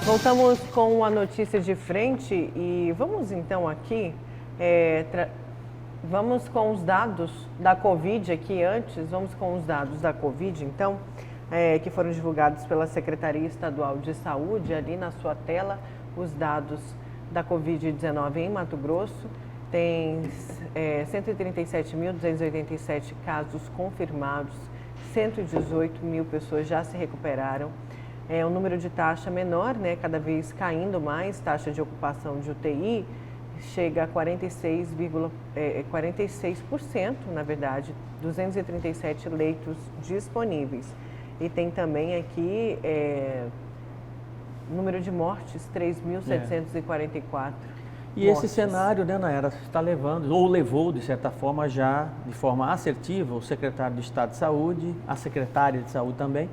Voltamos com a notícia de frente e vamos então aqui, vamos com os dados da Covid aqui antes, vamos com os dados da Covid então, que foram divulgados pela Secretaria Estadual de Saúde, ali na sua tela, os dados da Covid-19 em Mato Grosso. Tem 137.287 casos confirmados, 118 mil pessoas já se recuperaram. O número de taxa menor, né, cada vez caindo mais, taxa de ocupação de UTI chega a 46%, na verdade, 237 leitos disponíveis. E tem também aqui número de mortes, 3.744. E esse cenário, né, Nayara, está levando, ou levou, de certa forma, já de forma assertiva, o secretário de Estado de Saúde, a secretária de Saúde também,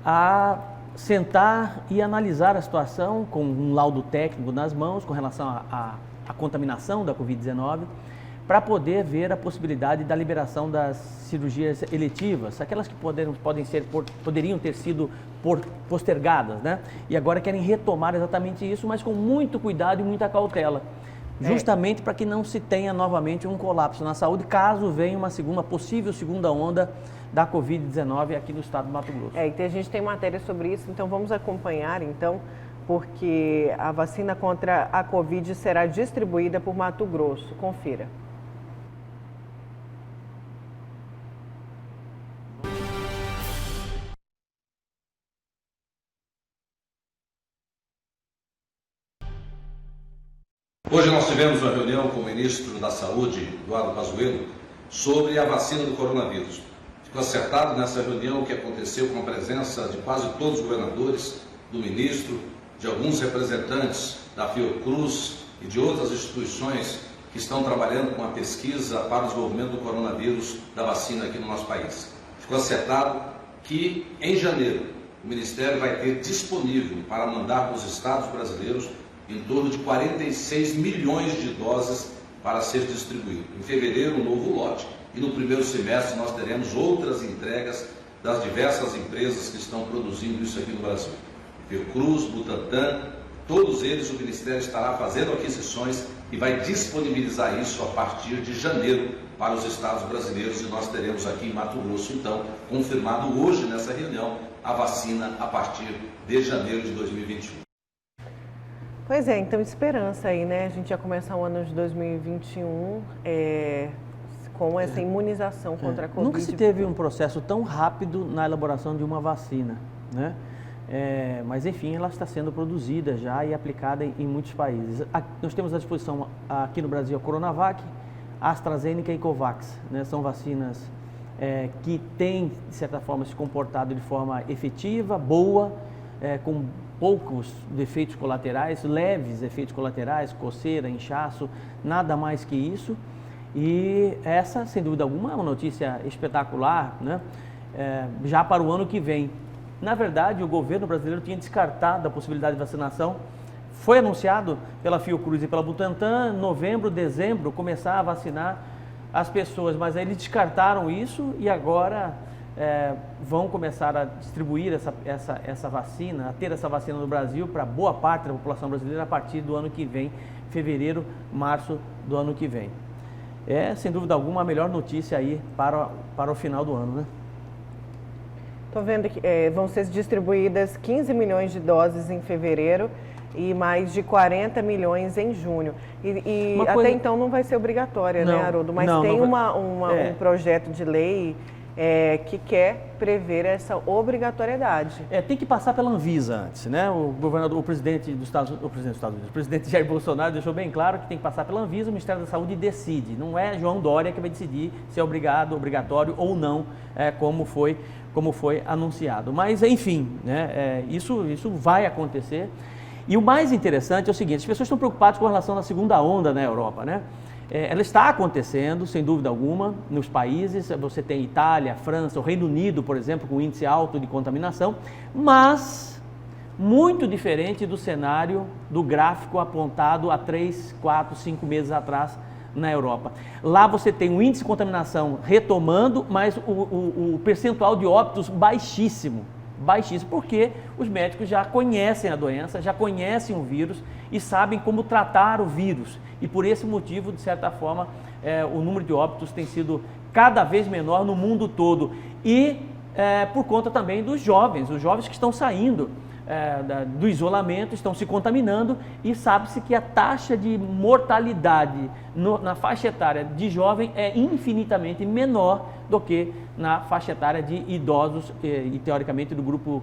a sentar e analisar a situação com um laudo técnico nas mãos com relação à contaminação da Covid-19, para poder ver a possibilidade da liberação das cirurgias eletivas, aquelas que poderiam ter sido postergadas, né? E agora querem retomar exatamente isso, mas com muito cuidado e muita cautela, justamente para que não se tenha novamente um colapso na saúde, caso venha uma possível segunda onda da Covid-19 aqui no estado do Mato Grosso. E a gente tem matéria sobre isso, então vamos acompanhar, então, porque a vacina contra a Covid será distribuída por Mato Grosso. Confira. Hoje nós tivemos uma reunião com o ministro da Saúde, Eduardo Pazuello, sobre a vacina do coronavírus. Ficou acertado nessa reunião que aconteceu com a presença de quase todos os governadores, do ministro, de alguns representantes da Fiocruz e de outras instituições que estão trabalhando com a pesquisa para o desenvolvimento do coronavírus, da vacina aqui no nosso país. Ficou acertado que em janeiro o Ministério vai ter disponível para mandar para os estados brasileiros em torno de 46 milhões de doses para ser distribuído. Em fevereiro, um novo lote. E no primeiro semestre nós teremos outras entregas das diversas empresas que estão produzindo isso aqui no Brasil. Fiocruz, Butantan, todos eles o Ministério estará fazendo aquisições e vai disponibilizar isso a partir de janeiro para os estados brasileiros, e nós teremos aqui em Mato Grosso, então, confirmado hoje nessa reunião, a vacina a partir de janeiro de 2021. Pois é, então esperança aí, né? A gente já começa o ano de 2021 com essa imunização contra a Covid. Nunca se teve um processo tão rápido na elaboração de uma vacina, né? Mas enfim, ela está sendo produzida já e aplicada em muitos países. Nós temos à disposição aqui no Brasil a Coronavac, AstraZeneca e Covax, né? São vacinas que têm, de certa forma, se comportado de forma efetiva, boa, com poucos efeitos colaterais, leves efeitos colaterais, coceira, inchaço, nada mais que isso. E essa, sem dúvida alguma, é uma notícia espetacular, né? Já para o ano que vem. Na verdade, o governo brasileiro tinha descartado a possibilidade de vacinação. Foi anunciado pela Fiocruz e pela Butantan, novembro, dezembro, começar a vacinar as pessoas, mas aí eles descartaram isso e agora vão começar a distribuir essa vacina, a ter essa vacina no Brasil para boa parte da população brasileira a partir do ano que vem, fevereiro, março do ano que vem. Sem dúvida alguma, a melhor notícia aí para o final do ano, né? Estou vendo que vão ser distribuídas 15 milhões de doses em fevereiro e mais de 40 milhões em junho. E até então não vai ser obrigatória, né, Haroldo? Mas tem um projeto de lei que quer prever essa obrigatoriedade. Tem que passar pela Anvisa antes, né? O presidente dos Estados Unidos, o presidente Jair Bolsonaro deixou bem claro que tem que passar pela Anvisa, o Ministério da Saúde decide. Não é João Dória que vai decidir se é obrigatório ou não, como foi anunciado. Mas, enfim, né? Isso vai acontecer. E o mais interessante é o seguinte: as pessoas estão preocupadas com relação à segunda onda na Europa, né? Ela está acontecendo, sem dúvida alguma, nos países. Você tem Itália, França, o Reino Unido, por exemplo, com índice alto de contaminação, mas muito diferente do cenário do gráfico apontado há 3, 4, 5 meses atrás na Europa. Lá você tem um índice de contaminação retomando, mas o percentual de óbitos baixíssimo, baixíssima, porque os médicos já conhecem a doença, já conhecem o vírus e sabem como tratar o vírus. E por esse motivo, de certa forma, o número de óbitos tem sido cada vez menor no mundo todo. E por conta também dos jovens, os jovens que estão saindo do isolamento, estão se contaminando, e sabe-se que a taxa de mortalidade na faixa etária de jovem é infinitamente menor do que na faixa etária de idosos e teoricamente do grupo,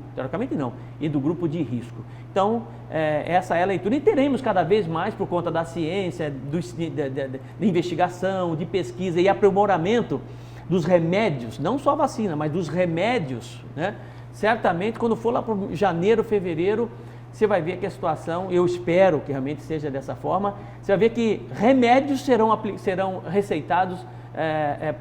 e do grupo de risco. Então, essa é a leitura, e teremos cada vez mais, por conta da ciência, de investigação, de pesquisa e aprimoramento dos remédios, não só a vacina, mas dos remédios, né? Certamente, quando for lá para janeiro, fevereiro, você vai ver que a situação, eu espero que realmente seja dessa forma, você vai ver que remédios serão receitados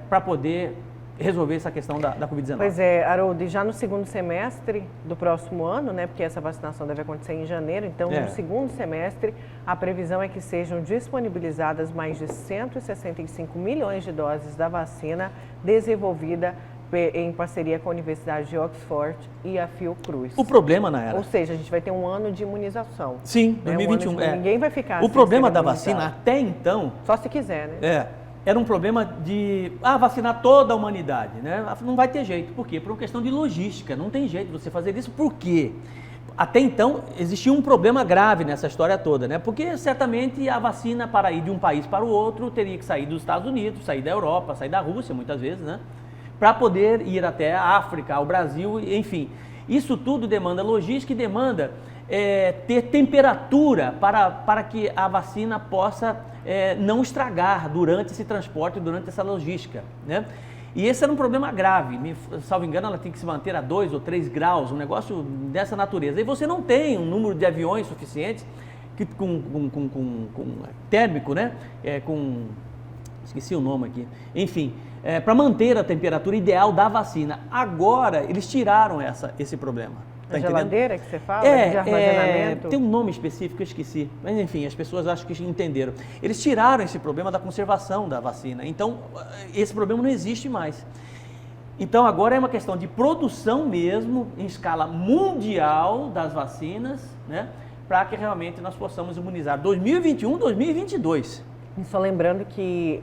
para poder resolver essa questão da Covid-19. Pois é, Haroldo, e já no segundo semestre do próximo ano, né, porque essa vacinação deve acontecer em janeiro, então no segundo semestre a previsão é que sejam disponibilizadas mais de 165 milhões de doses da vacina desenvolvida em parceria com a Universidade de Oxford e a Fiocruz. O problema, Nayara... Ou seja, a gente vai ter um ano de imunização. Sim, 2021. Ninguém vai ficar... O problema da vacina, até então... Só se quiser, né? Era um problema de vacinar toda a humanidade, né? Não vai ter jeito. Por quê? Por uma questão de logística. Não tem jeito de você fazer isso. Por quê? Até então, existia um problema grave nessa história toda, né? Porque certamente a vacina, para ir de um país para o outro, teria que sair dos Estados Unidos, sair da Europa, sair da Rússia, muitas vezes, né? Para poder ir até a África, ao Brasil, enfim. Isso tudo demanda logística e demanda ter temperatura para que a vacina possa não estragar durante esse transporte, durante essa logística, né? E esse era um problema grave, salvo engano, ela tem que se manter a 2 ou 3 graus, um negócio dessa natureza. E você não tem um número de aviões suficientes com térmico, né? Esqueci o nome aqui, enfim, para manter a temperatura ideal da vacina. Agora, eles tiraram esse problema. Tá a geladeira que você fala, de armazenamento? Tem um nome específico, eu esqueci, mas enfim, as pessoas acho que entenderam. Eles tiraram esse problema da conservação da vacina, então esse problema não existe mais. Então agora é uma questão de produção mesmo, em escala mundial das vacinas, né, para que realmente nós possamos imunizar 2021, 2022. E só lembrando que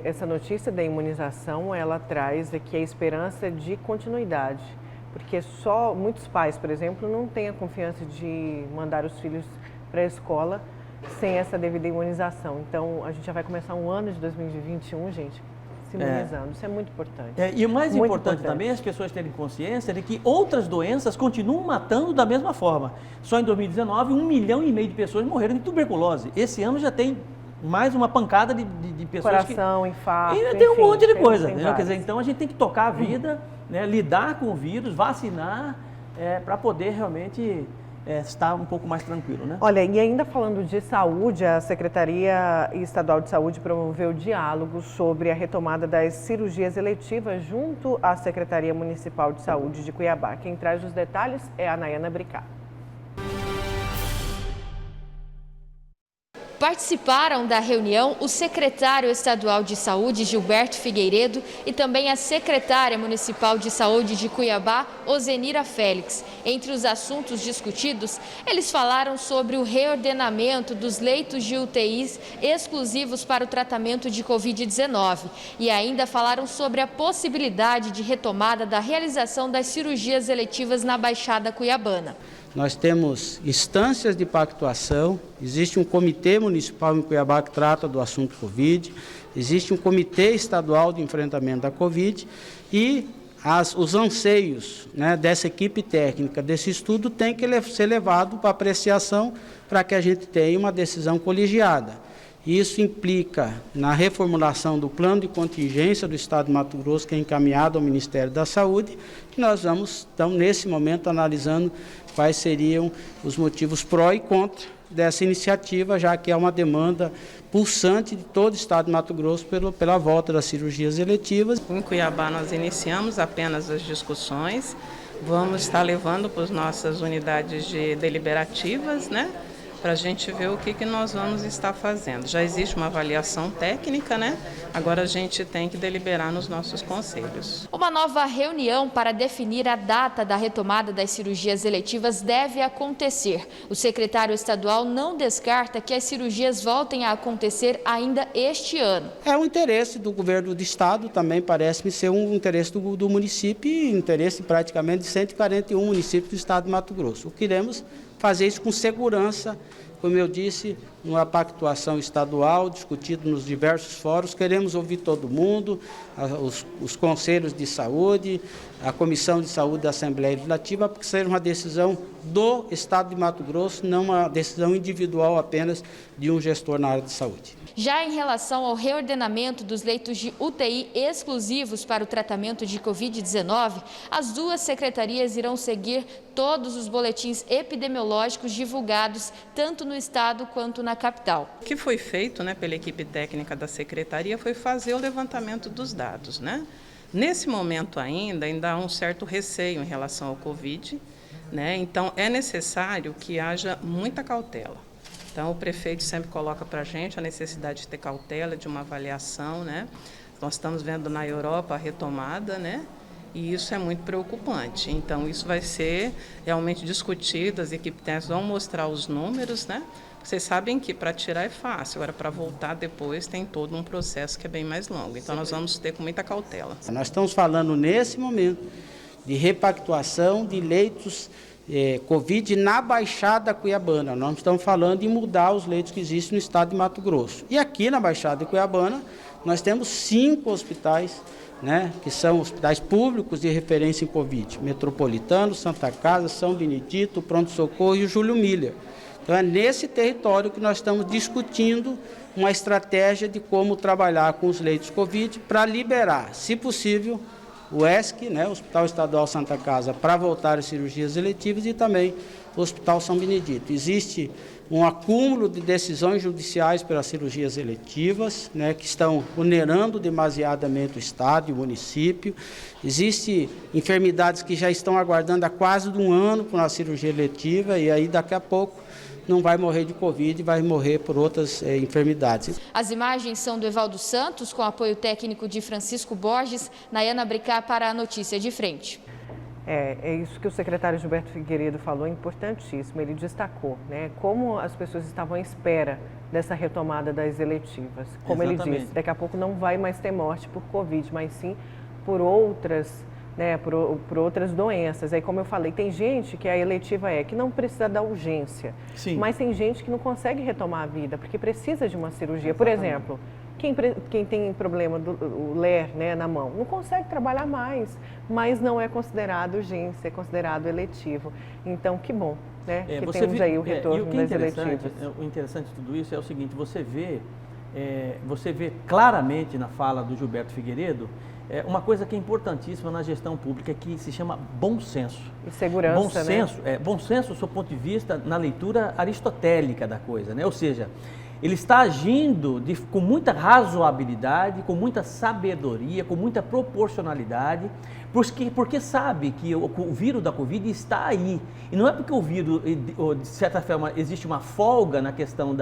essa notícia da imunização, ela traz aqui a esperança de continuidade. Porque só muitos pais, por exemplo, não têm a confiança de mandar os filhos para a escola sem essa devida imunização. Então, a gente já vai começar um ano de 2021, gente, se imunizando. Isso é muito importante. E o mais importante também é as pessoas terem consciência de que outras doenças continuam matando da mesma forma. Só em 2019, 1,5 milhão de pessoas morreram de tuberculose. Esse ano já tem mais uma pancada de pessoas Coração, infarto, e tem um monte de coisa, né? Quer dizer, então a gente tem que tocar a vida, né? Lidar com o vírus, vacinar, para poder realmente estar um pouco mais tranquilo, né? Olha, e ainda falando de saúde, a Secretaria Estadual de Saúde promoveu diálogo sobre a retomada das cirurgias eletivas junto à Secretaria Municipal de Saúde de Cuiabá. Quem traz os detalhes é a Nayana Bricá. Participaram da reunião o secretário estadual de saúde, Gilberto Figueiredo, e também a secretária municipal de saúde de Cuiabá, Ozenira Félix. Entre os assuntos discutidos, eles falaram sobre o reordenamento dos leitos de UTIs exclusivos para o tratamento de Covid-19 e ainda falaram sobre a possibilidade de retomada da realização das cirurgias eletivas na Baixada Cuiabana. Nós temos instâncias de pactuação, existe um comitê municipal em Cuiabá que trata do assunto Covid, existe um comitê estadual de enfrentamento da Covid e os anseios, né, dessa equipe técnica, desse estudo, tem que ser levado para apreciação para que a gente tenha uma decisão colegiada. Isso implica na reformulação do plano de contingência do Estado de Mato Grosso, que é encaminhado ao Ministério da Saúde, e nós estamos, nesse momento, analisando quais seriam os motivos pró e contra dessa iniciativa, já que é uma demanda pulsante de todo o Estado de Mato Grosso pela volta das cirurgias eletivas. Em Cuiabá nós iniciamos apenas as discussões, vamos estar levando para as nossas unidades deliberativas, né? para a gente ver o que nós vamos estar fazendo. Já existe uma avaliação técnica, né? Agora a gente tem que deliberar nos nossos conselhos. Uma nova reunião para definir a data da retomada das cirurgias eletivas deve acontecer. O secretário estadual não descarta que as cirurgias voltem a acontecer ainda este ano. É um interesse do governo do estado, também parece-me ser um interesse do município e interesse praticamente de 141 municípios do estado de Mato Grosso. Queremos fazer isso com segurança, como eu disse, uma pactuação estadual, discutido nos diversos fóruns. Queremos ouvir todo mundo, os conselhos de saúde, a Comissão de Saúde da Assembleia Legislativa, porque seja uma decisão do estado de Mato Grosso, não uma decisão individual apenas de um gestor na área de saúde. Já em relação ao reordenamento dos leitos de UTI exclusivos para o tratamento de Covid-19, as duas secretarias irão seguir todos os boletins epidemiológicos divulgados tanto no estado quanto na capital. O que foi feito, né, pela equipe técnica da secretaria foi fazer o levantamento dos dados, né? Nesse momento ainda há um certo receio em relação ao Covid, né? Então é necessário que haja muita cautela. Então, o prefeito sempre coloca para a gente a necessidade de ter cautela, de uma avaliação, né? Nós estamos vendo na Europa a retomada, né? E isso é muito preocupante. Então, isso vai ser realmente discutido, as equipes técnicas vão mostrar os números, né? Vocês sabem que para tirar é fácil, agora para voltar depois tem todo um processo que é bem mais longo. Então, nós vamos ter com muita cautela. Nós estamos falando, nesse momento, de repactuação de leitos Covid na Baixada Cuiabana. Nós estamos falando de mudar os leitos que existem no estado de Mato Grosso. E aqui na Baixada Cuiabana, nós temos 5 hospitais, né, que são hospitais públicos de referência em Covid. Metropolitano, Santa Casa, São Benedito, Pronto Socorro e o Júlio Miller. Então é nesse território que nós estamos discutindo uma estratégia de como trabalhar com os leitos Covid para liberar, se possível, o ESC, né, o Hospital Estadual Santa Casa, para voltar às cirurgias eletivas e também o Hospital São Benedito. Existe um acúmulo de decisões judiciais pelas cirurgias eletivas, né, que estão onerando demasiadamente o estado e o município. Existem enfermidades que já estão aguardando há quase um ano por uma cirurgia eletiva e aí daqui a pouco não vai morrer de Covid, vai morrer por outras enfermidades. As imagens são do Evaldo Santos, com apoio técnico de Francisco Borges, Nayana Bricá para a Notícia de Frente. É isso que o secretário Gilberto Figueiredo falou, é importantíssimo. Ele destacou, né, como as pessoas estavam à espera dessa retomada das eletivas. Como Exatamente. Ele disse, daqui a pouco não vai mais ter morte por Covid, mas sim por outras, né, por outras doenças. Aí, como eu falei, tem gente que a eletiva que não precisa da urgência, Sim. mas tem gente que não consegue retomar a vida, porque precisa de uma cirurgia. Exatamente. Por exemplo, quem tem problema do LER, né, na mão, não consegue trabalhar mais, mas não é considerado urgência, é considerado eletivo. Então, que bom, né, que temos aí o retorno das eletivas. O interessante de tudo isso é o seguinte, você vê claramente na fala do Gilberto Figueiredo uma coisa que é importantíssima na gestão pública, que se chama bom senso. E segurança, bom senso, né? Bom senso, do seu ponto de vista, na leitura aristotélica da coisa, né? Ou seja, ele está agindo com muita razoabilidade, com muita sabedoria, com muita proporcionalidade, porque sabe que o vírus da Covid está aí. E não é porque o vírus, de certa forma, existe uma folga na questão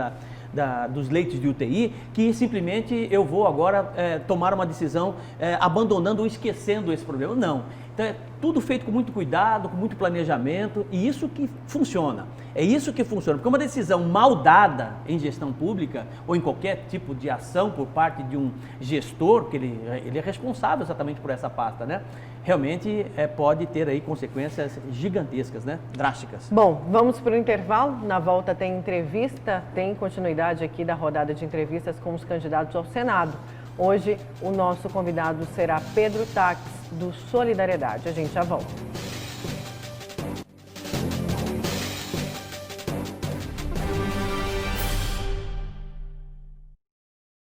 dos leitos de UTI, que simplesmente eu vou agora tomar uma decisão abandonando ou esquecendo esse problema. Não. Então é tudo feito com muito cuidado, com muito planejamento, e isso que funciona. É isso que funciona, porque uma decisão mal dada em gestão pública ou em qualquer tipo de ação por parte de um gestor, que ele é responsável exatamente por essa pasta, né? Realmente pode ter aí consequências gigantescas, né? Drásticas. Bom, vamos para o intervalo. Na volta tem entrevista, tem continuidade aqui da rodada de entrevistas com os candidatos ao Senado. Hoje o nosso convidado será Pedro Taques, do Solidariedade. A gente já volta.